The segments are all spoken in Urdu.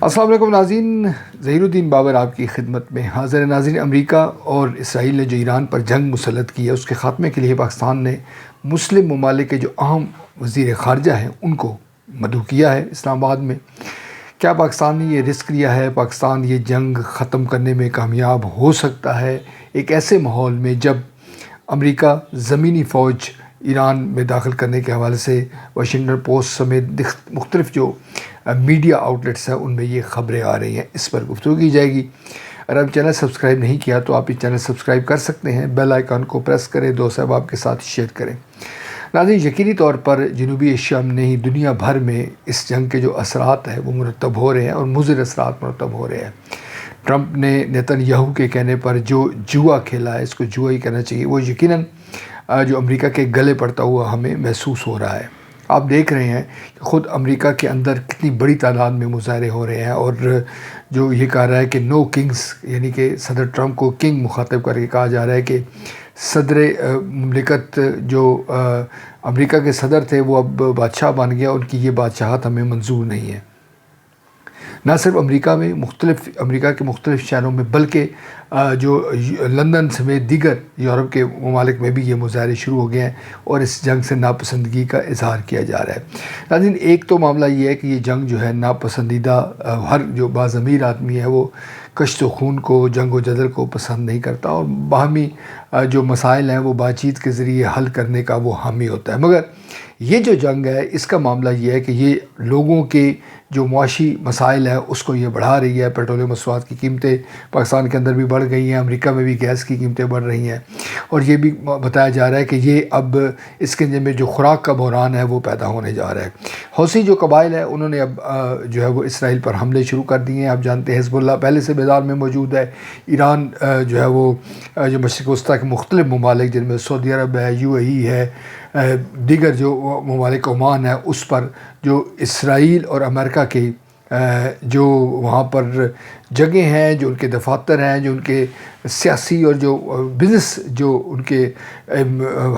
السلام علیکم ناظرین، ظہیر الدین بابر آپ کی خدمت میں حاضر. ناظرین، امریکہ اور اسرائیل نے جو ایران پر جنگ مسلط کی ہے اس کے خاتمے کے لیے پاکستان نے مسلم ممالک کے جو اہم وزیر خارجہ ہیں ان کو مدعو کیا ہے اسلام آباد میں. کیا پاکستان نے یہ رسک لیا ہے؟ پاکستان یہ جنگ ختم کرنے میں کامیاب ہو سکتا ہے ایک ایسے ماحول میں جب امریکہ زمینی فوج ایران میں داخل کرنے کے حوالے سے واشنگٹن پوسٹ سمیت مختلف جو میڈیا آؤٹلیٹس ہیں ان میں یہ خبریں آ رہی ہیں. اس پر گفتگو کی جائے گی. اگر آپ چینل سبسکرائب نہیں کیا تو آپ اس چینل سبسکرائب کر سکتے ہیں، بیل آئیکن کو پریس کریں، دوست احباب کے ساتھ شیئر کریں. ناظرین، یقینی طور پر جنوبی ایشیا میں نہیں دنیا بھر میں اس جنگ کے جو اثرات ہیں وہ مرتب ہو رہے ہیں اور مضر اثرات مرتب ہو رہے ہیں. ٹرمپ نے نیتن یاہو کے کہنے پر جو جوا کھیلا ہے، اس کو جوا ہی کہنا چاہیے، وہ یقیناً جو امریکہ کے گلے پڑتا ہوا ہمیں محسوس ہو رہا ہے. آپ دیکھ رہے ہیں کہ خود امریکہ کے اندر کتنی بڑی تعداد میں مظاہرے ہو رہے ہیں اور جو یہ کہا رہا ہے کہ نو کنگز، یعنی کہ صدر ٹرمپ کو کنگ مخاطب کر کے کہا جا رہا ہے کہ صدر مملکت جو امریکہ کے صدر تھے وہ اب بادشاہ بن گیا، ان کی یہ بادشاہت ہمیں منظور نہیں ہے. نہ صرف امریکہ کے مختلف شہروں میں بلکہ جو لندن سمیت دیگر یورپ کے ممالک میں بھی یہ مظاہرے شروع ہو گئے ہیں اور اس جنگ سے ناپسندگی کا اظہار کیا جا رہا ہے. ناظرین، ایک تو معاملہ یہ ہے کہ یہ جنگ جو ہے ناپسندیدہ، ہر جو باضمیر آدمی ہے وہ کشت و خون کو، جنگ و جدل کو پسند نہیں کرتا اور باہمی جو مسائل ہیں وہ بات چیت کے ذریعے حل کرنے کا وہ حامی ہوتا ہے. مگر یہ جو جنگ ہے اس کا معاملہ یہ ہے کہ یہ لوگوں کے جو معاشی مسائل ہیں اس کو یہ بڑھا رہی ہے. پیٹرولیم مصنوعات کی قیمتیں پاکستان کے اندر بھی بڑھ گئی ہیں، امریکہ میں بھی گیس کی قیمتیں بڑھ رہی ہیں اور یہ بھی بتایا جا رہا ہے کہ یہ اب اس کے میں جو خوراک کا بحران ہے وہ پیدا ہونے جا رہا ہے. حوثی جو قبائل ہیں انہوں نے اب جو ہے وہ اسرائیل پر حملے شروع کر دیے ہیں. آپ جانتے ہیں حزب اللہ پہلے سے میدان میں موجود ہے. ایران جو ہے وہ جو مشرق وسطیٰ کے مختلف ممالک جن میں سعودی عرب ہے، UAE ہے، دیگر جو ممالک عمان ہے، اس پر جو اسرائیل اور امریکہ کے جو وہاں پر جگہیں ہیں، جو ان کے دفاتر ہیں، جو ان کے سیاسی اور جو بزنس جو ان کے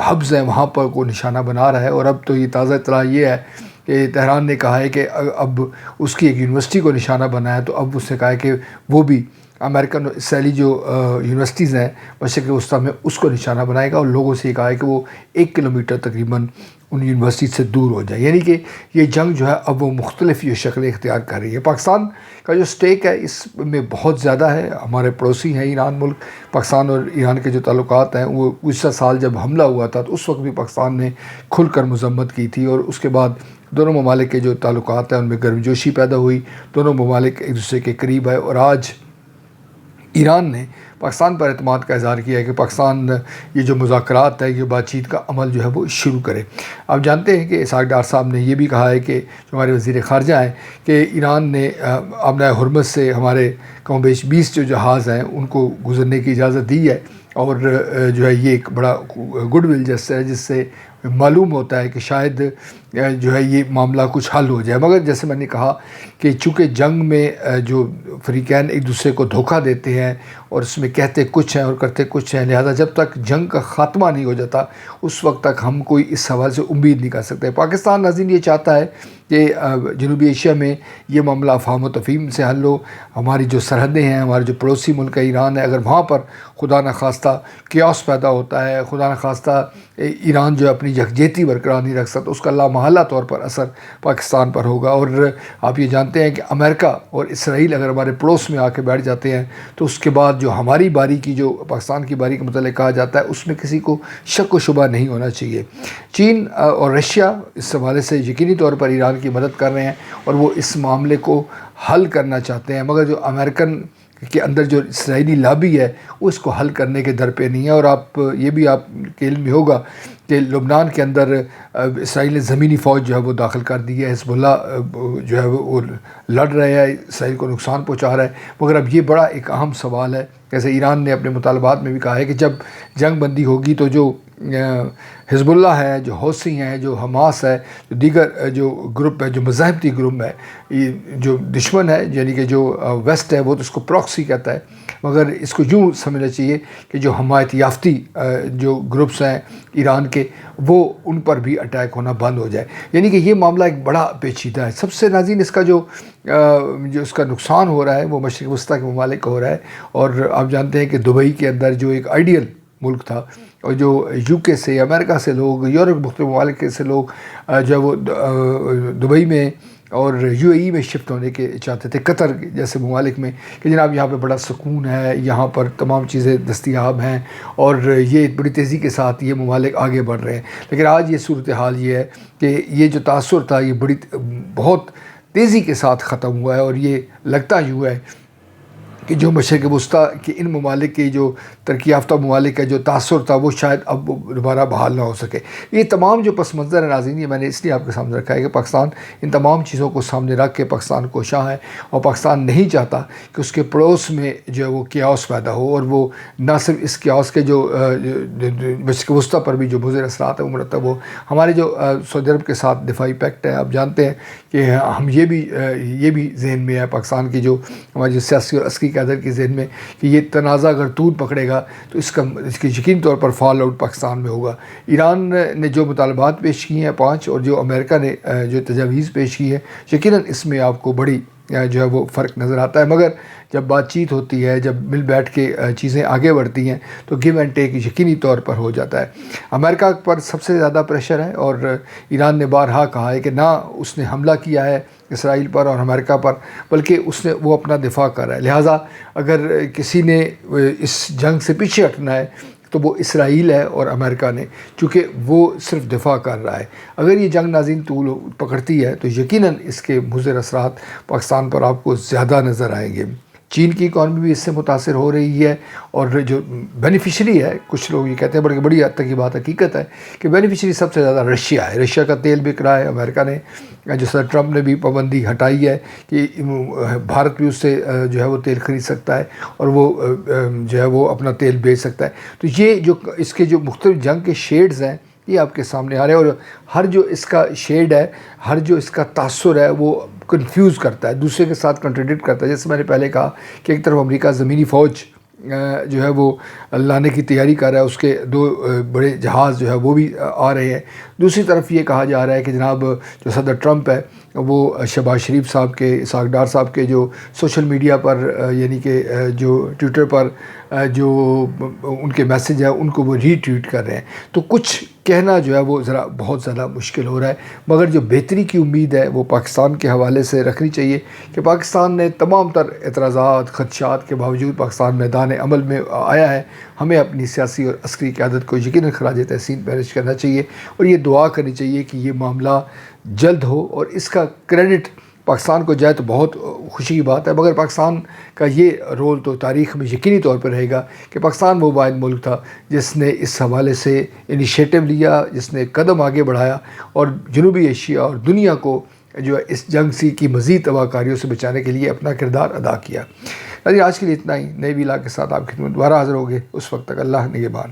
ہبز ہیں وہاں پر کو نشانہ بنا رہا ہے. اور اب تو یہ تازہ اطلاع یہ ہے کہ تہران نے کہا ہے کہ اب اس کی ایک یونیورسٹی کو نشانہ بنایا، تو اب اس نے کہا ہے کہ وہ بھی امریکن اسرائیلی جو یونیورسٹیز ہیں مشرق وسطیٰ میں اس کو نشانہ بنائے گا اور لوگوں سے یہ کہا ہے کہ وہ 1 کلومیٹر تقریباً ان یونیورسٹی سے دور ہو جائے. یعنی کہ یہ جنگ جو ہے اب وہ مختلف یہ شکلیں اختیار کر رہی ہے. پاکستان کا جو سٹیک ہے اس میں بہت زیادہ ہے. ہمارے پڑوسی ہیں ایران ملک. پاکستان اور ایران کے جو تعلقات ہیں وہ گزشتہ سال جب حملہ ہوا تھا تو اس وقت بھی پاکستان نے کھل کر مذمت کی تھی اور اس کے بعد دونوں ممالک کے جو تعلقات ہیں ان میں گرمجوشی پیدا ہوئی. دونوں ممالک ایک دوسرے کے قریب آئے اور آج ایران نے پاکستان پر اعتماد کا اظہار کیا ہے کہ پاکستان یہ جو مذاکرات ہے، یہ بات چیت کا عمل جو ہے وہ شروع کرے. آپ جانتے ہیں کہ اسحاق ڈار صاحب نے یہ بھی کہا ہے کہ جو ہمارے وزیر خارجہ ہیں کہ ایران نے آبنائے حرمت سے ہمارے کم بیش 20 جو جہاز ہیں ان کو گزرنے کی اجازت دی ہے اور جو ہے یہ ایک بڑا گڈ ول جیسا ہے جس سے معلوم ہوتا ہے کہ شاید جو ہے یہ معاملہ کچھ حل ہو جائے. مگر جیسے میں نے کہا کہ چونکہ جنگ میں جو فریقین ایک دوسرے کو دھوکہ دیتے ہیں اور اس میں کہتے کچھ ہیں اور کرتے کچھ ہیں، لہذا جب تک جنگ کا خاتمہ نہیں ہو جاتا اس وقت تک ہم کوئی اس حوالے سے امید نہیں کر سکتے. پاکستان ناظرین یہ چاہتا ہے کہ جنوبی ایشیا میں یہ معاملہ افہام و تفہیم سے حل ہو. ہماری جو سرحدیں ہیں، ہمارے جو پڑوسی ملک ہے ایران ہے، اگر وہاں پر خدا نخواستہ کیوس پیدا ہوتا ہے، خدا نخواستہ ایران جو اپنی یکجہتی برقرار نہیں رکھ سکتا، اس کا لامحالہ طور پر اثر پاکستان پر ہوگا. اور آپ یہ جانتے ہیں کہ امریکہ اور اسرائیل اگر ہمارے پڑوس میں آ کے بیٹھ جاتے ہیں تو اس کے بعد جو ہماری باری کی، جو پاکستان کی باری کے متعلق کہا جاتا ہے، اس میں کسی کو شک و شبہ نہیں ہونا چاہیے. چین اور رشیا اس حوالے سے یقینی طور پر ایران کی مدد کر رہے ہیں اور وہ اس معاملے کو حل کرنا چاہتے ہیں. مگر جو امریکن کے اندر جو اسرائیلی لابی ہے وہ اس کو حل کرنے کے در پہ نہیں ہے. اور یہ بھی آپ کے علم میں ہوگا کہ لبنان کے اندر اسرائیل نے زمینی فوج جو ہے وہ داخل کر دی ہے. حزب اللہ جو ہے وہ لڑ رہے ہیں، اسرائیل کو نقصان پہنچا رہا ہے. مگر اب یہ بڑا ایک اہم سوال ہے. جیسے ایران نے اپنے مطالبات میں بھی کہا ہے کہ جب جنگ بندی ہوگی تو جو حزب اللہ ہے، جو حوثی ہیں، جو حماس ہے، جو دیگر جو گروپ ہے، جو مذاہبتی گروپ ہے، یہ جو دشمن ہے یعنی کہ جو ویسٹ ہے وہ تو اس کو پراکسی کہتا ہے، مگر اس کو یوں سمجھنا چاہیے کہ جو حمایت یافتی جو گروپس ہیں ایران کے، وہ ان پر بھی اٹیک ہونا بند ہو جائے. یعنی کہ یہ معاملہ ایک بڑا پیچیدہ ہے. سب سے ناظرین اس کا جو اس کا نقصان ہو رہا ہے وہ مشرق وسطیٰ کے ممالک کا ہو رہا ہے. اور آپ جانتے ہیں کہ دبئی کے اندر جو ایک آئیڈیل ملک تھا، اور جو یو کے سے، امریکہ سے لوگ، یورپ مختلف ممالک سے لوگ جو ہے وہ دبئی میں اور یو اے ای میں شفٹ ہونے کے چاہتے تھے، قطر جیسے ممالک میں، کہ جناب یہاں پہ بڑا سکون ہے، یہاں پر تمام چیزیں دستیاب ہیں اور یہ بڑی تیزی کے ساتھ یہ ممالک آگے بڑھ رہے ہیں. لیکن آج یہ صورتحال یہ ہے کہ یہ جو تاثر تھا یہ بہت تیزی کے ساتھ ختم ہوا ہے، اور یہ لگتا یوں ہے کہ جو مشرق وسطیٰ کے ان ممالک کے جو ترقی یافتہ ممالک کا جو تاثر تھا وہ شاید اب دوبارہ بحال نہ ہو سکے. یہ تمام جو پس منظر ہے ناظرین، یہ میں نے اس لیے آپ کے سامنے رکھا ہے کہ پاکستان ان تمام چیزوں کو سامنے رکھ کے پاکستان کوشاں ہے، اور پاکستان نہیں چاہتا کہ اس کے پڑوس میں جو ہے وہ کیاس پیدا ہو، اور وہ نہ صرف اس کیاس کے جو مشرق وسطیٰ پر بھی جو مضر اثرات ہیں وہ مرتب ہو. ہمارے جو سعودی عرب کے ساتھ دفاعی پیکٹ ہے، آپ جانتے ہیں کہ ہم یہ بھی ذہن میں ہے پاکستان کی جو ہماری جو سیاسی اور عسکری قیادت کے ذہن میں کہ یہ تنازع اگر طول پکڑے گا تو اس کی یقینی طور پر فال آؤٹ پاکستان میں ہوگا. ایران نے جو مطالبات پیش کیے ہیں 5، اور جو امریکہ نے جو تجاویز پیش کی ہے، یقیناً اس میں آپ کو بڑی جو ہے وہ فرق نظر آتا ہے. مگر جب بات چیت ہوتی ہے، جب مل بیٹھ کے چیزیں آگے بڑھتی ہیں تو گیو اینڈ ٹیک یقینی طور پر ہو جاتا ہے. امریکہ پر سب سے زیادہ پریشر ہے، اور ایران نے بارہا کہا ہے کہ نہ اس نے حملہ کیا ہے اسرائیل پر اور امریکہ پر، بلکہ وہ اپنا دفاع کر رہا ہے. لہٰذا اگر کسی نے اس جنگ سے پیچھے ہٹنا ہے تو وہ اسرائیل ہے اور امریکہ نے، چونکہ وہ صرف دفاع کر رہا ہے. اگر یہ جنگ ناظرین طول پکڑتی ہے تو یقیناً اس کے مضر اثرات پاکستان پر آپ کو زیادہ نظر آئیں گے. چین کی اکانومی بھی اس سے متاثر ہو رہی ہے، اور جو بینیفیشری ہے، کچھ لوگ یہ کہتے ہیں، بڑی بڑی حد تک یہ بات حقیقت ہے کہ بینیفیشری سب سے زیادہ رشیا ہے. رشیا کا تیل بک رہا ہے. امریکہ نے جو صدر ٹرمپ نے بھی پابندی ہٹائی ہے کہ بھارت بھی اس سے جو ہے وہ تیل خرید سکتا ہے، اور وہ جو ہے وہ اپنا تیل بیچ سکتا ہے. تو یہ جو اس کے جو مختلف جنگ کے شیڈز ہیں یہ آپ کے سامنے آ رہے ہیں، اور ہر جو اس کا شیڈ ہے، ہر جو اس کا تاثر ہے وہ کنفیوز کرتا ہے، دوسرے کے ساتھ کنٹریڈکٹ کرتا ہے. جیسے میں نے پہلے کہا کہ ایک طرف امریکہ زمینی فوج جو ہے وہ لانے کی تیاری کر رہا ہے، اس کے 2 بڑے جہاز جو ہے وہ بھی آ رہے ہیں. دوسری طرف یہ کہا جا رہا ہے کہ جناب جو صدر ٹرمپ ہے وہ شہباز شریف صاحب کے، اسحاق ڈار صاحب کے جو سوشل میڈیا پر یعنی کہ جو ٹویٹر پر جو ان کے میسج ہیں ان کو وہ ری ٹویٹ کر رہے ہیں. تو کچھ کہنا جو ہے وہ ذرا بہت زیادہ مشکل ہو رہا ہے، مگر جو بہتری کی امید ہے وہ پاکستان کے حوالے سے رکھنی چاہیے کہ پاکستان نے تمام تر اعتراضات، خدشات کے باوجود پاکستان میدان عمل میں آیا ہے. ہمیں اپنی سیاسی اور عسکری قیادت کو یقیناً خراج تحسین پیش کرنا چاہیے، اور یہ دعا کرنی چاہیے کہ یہ معاملہ جلد ہو، اور اس کا کریڈٹ پاکستان کو جائے تو بہت خوشی کی بات ہے. مگر پاکستان کا یہ رول تو تاریخ میں یقینی طور پر رہے گا کہ پاکستان وہ واحد ملک تھا جس نے اس حوالے سے انیشیٹو لیا، جس نے قدم آگے بڑھایا، اور جنوبی ایشیا اور دنیا کو جو ہے اس جنگ کی مزید تباہ کاریوں سے بچانے کے لیے اپنا کردار ادا کیا. آج کے لیے اتنا ہی. نئے ویلاگ کے ساتھ آپ کی خدمت دوبارہ حاضر ہوگے. اس وقت تک اللہ نگہبان.